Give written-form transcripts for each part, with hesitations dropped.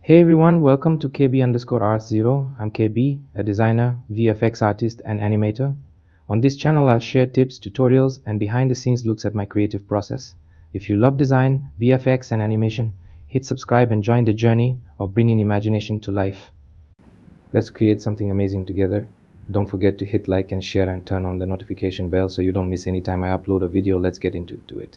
Hey everyone, welcome to KB_R0. I'm KB, a designer, VFX artist, and animator. On this channel, I'll share tips, tutorials, and behind the scenes looks at my creative process. If you love design, VFX, and animation, hit subscribe and join the journey of bringing imagination to life. Let's create something amazing together. Don't forget to hit like and share and turn on the notification bell so you don't miss any time I upload a video. Let's get into it.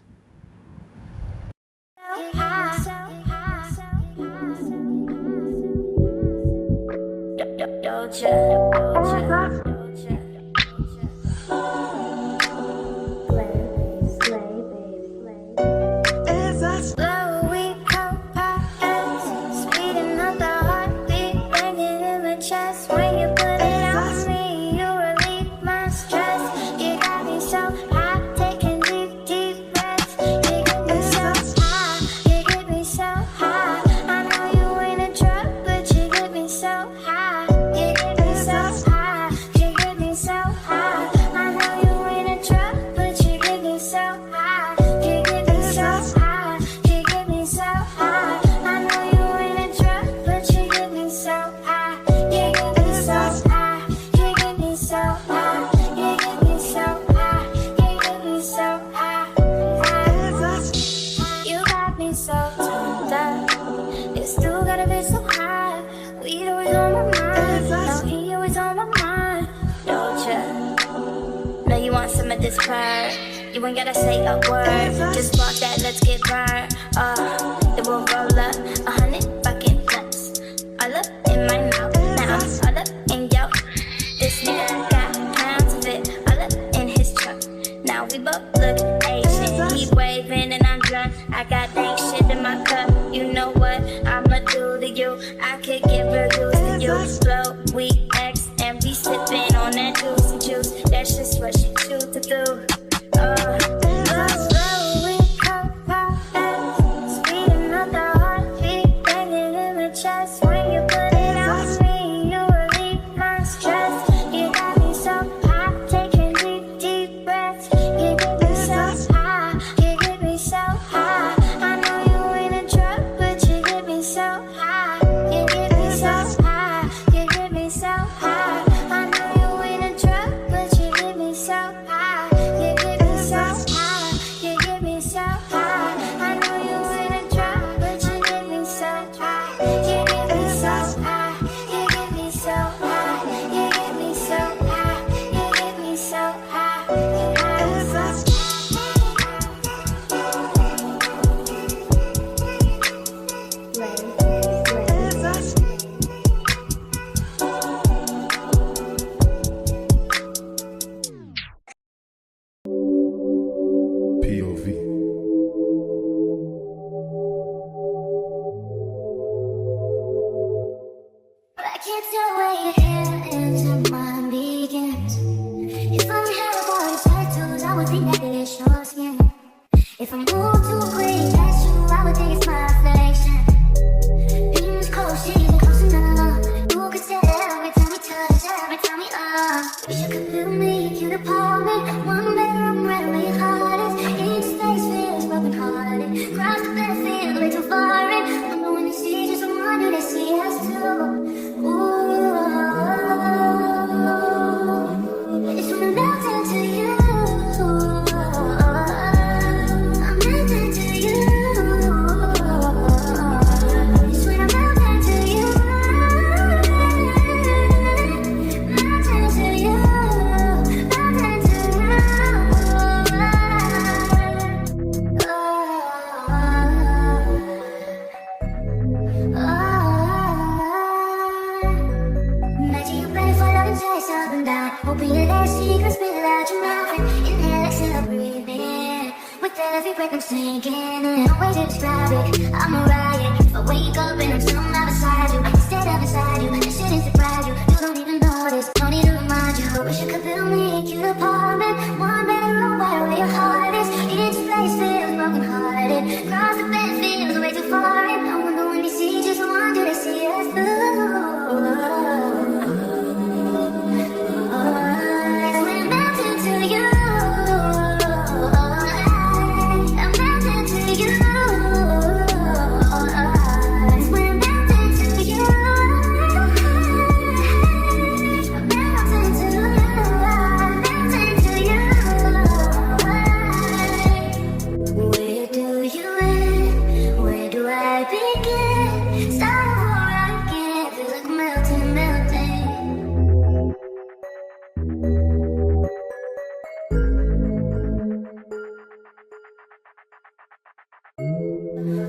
This part, you ain't gotta say a word. Just walk that, let's get burned. It will roll up 100 fucking nuts. All up in my mouth, now I'm all up in yo. This nigga got pounds of it, all up in his truck. Now we both look Asian. He waving and I'm drunk. I got dank shit in my cup. You know what I'ma do to you? I could give reviews to you. Blow, we X and we sipping on that juicy juice. That's just what she choose to do. If I move too quick, that's true, I would think it's my reflection. Being cold, she's close enough. Who could tell every time we touch, every time we are? Wish you could feel me, cute apartment. One bedroom, right where your heart is. Each space feels broken hearted. Cross the battlefield, way too far in. I know when they see just one, do they see us too? Ooh, it's from the mountain to you. Hoping your last secret spill out your mouth and inhale, exhale, breathe in. With every breath I'm sinking, and no way to describe it. I'm a riot. If I wake up and I'm somehow beside you, instead of beside you, this shouldn't surprise you. You don't even notice, don't need to remind you. I wish you could feel me, a cute apartment. One bedroom, right where your heart is. Each place feels broken hearted. Cross the bed feels way too far in. I wonder when they see just one, do they see us through? To you. Start over again, feel like melting, melting.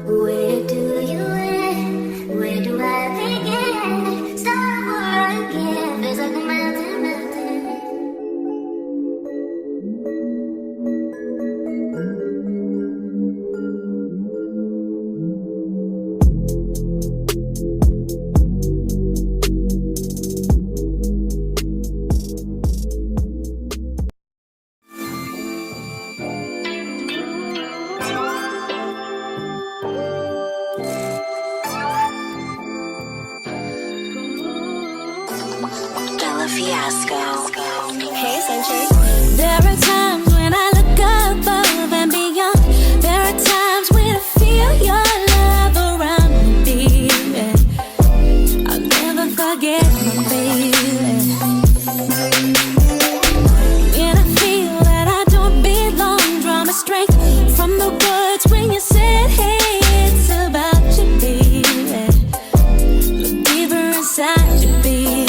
Where do you end? Where do I begin? Start over again, feels like melting, melting. Hey, Century. There are times when I look above and beyond. There are times when I feel your love around me, baby. I'll never forget my baby. When I feel that I don't belong, draw my strength from the words when you said, hey, it's about you, baby. Look deeper inside you, baby.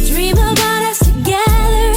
Dream about us together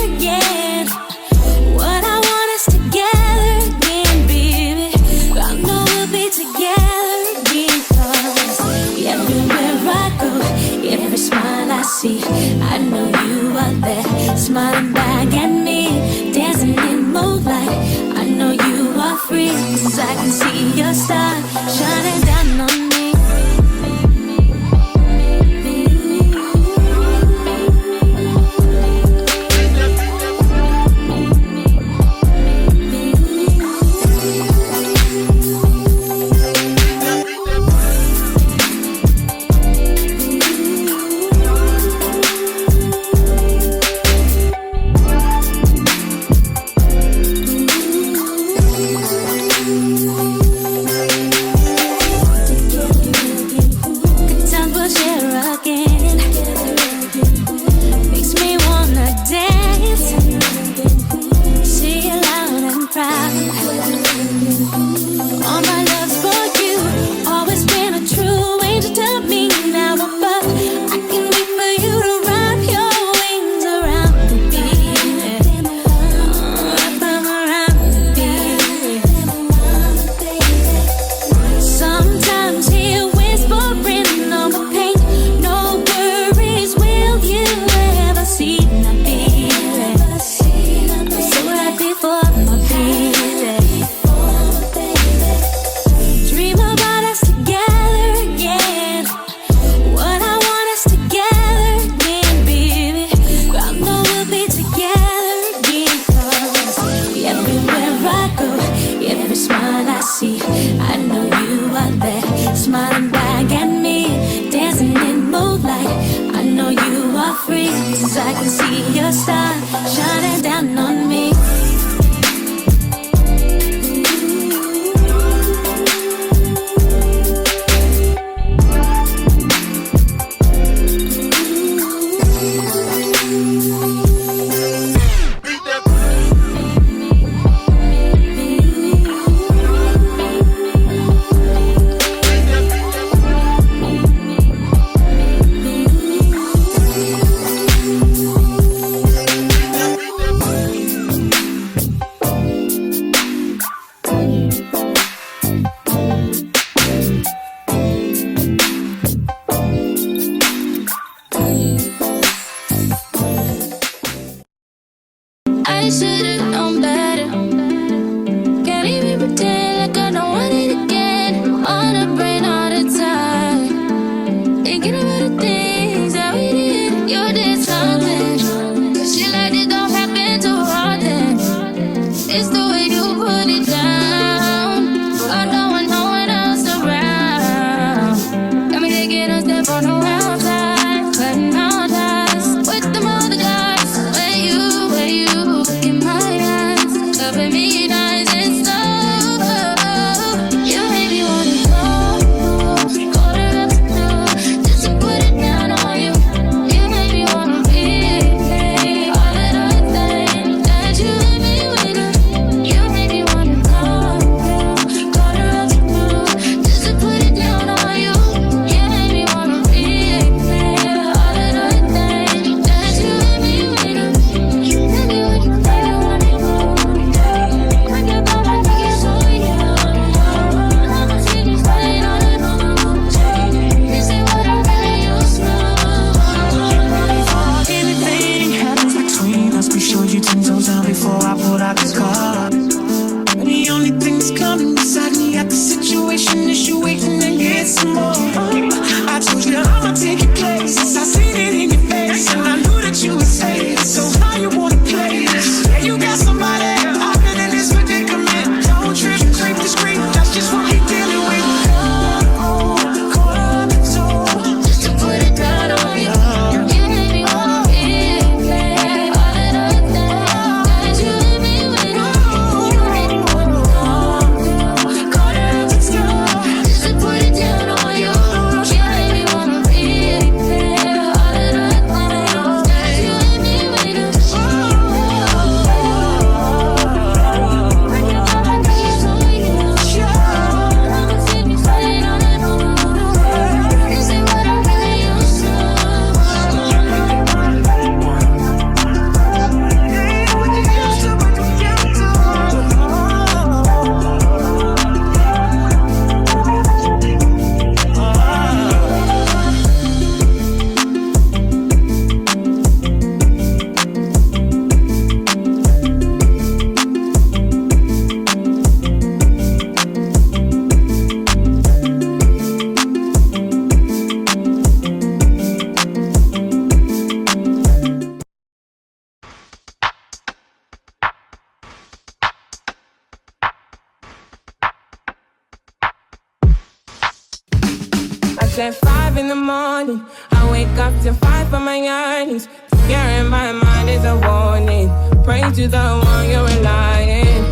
at 5 in the morning. I wake up to fight for my yearnings. Fear in my mind is a warning. Pray to the one you're relying.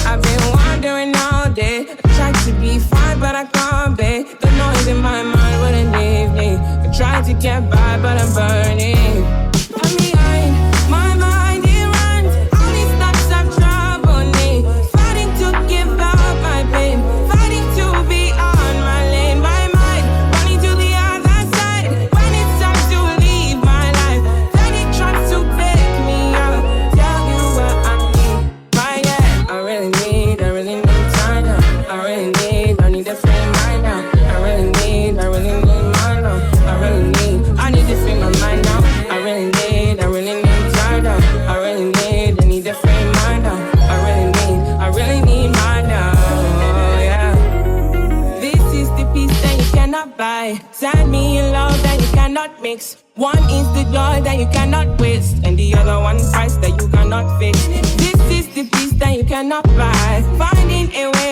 I've been wandering all day. I tried to be fine, but I can't be. The noise in my mind wouldn't leave me. I tried to get by, but I'm burning. I'm behind, my mind it runs. All these thoughts have troubled me. Fighting to give up my pain. Fighting to be on my lane. My mind running to the other side. When it's time to leave my life, then it tries to take me out. Tell you what I need, right? Yeah, I really need time now. I need to free mind now. I really need mine now. I need to free my mind now. I really need time now. I need to free mind now. I really need mine now. Yeah. This is the peace that you cannot buy. Send me a love that you cannot mix. One is the joy that you cannot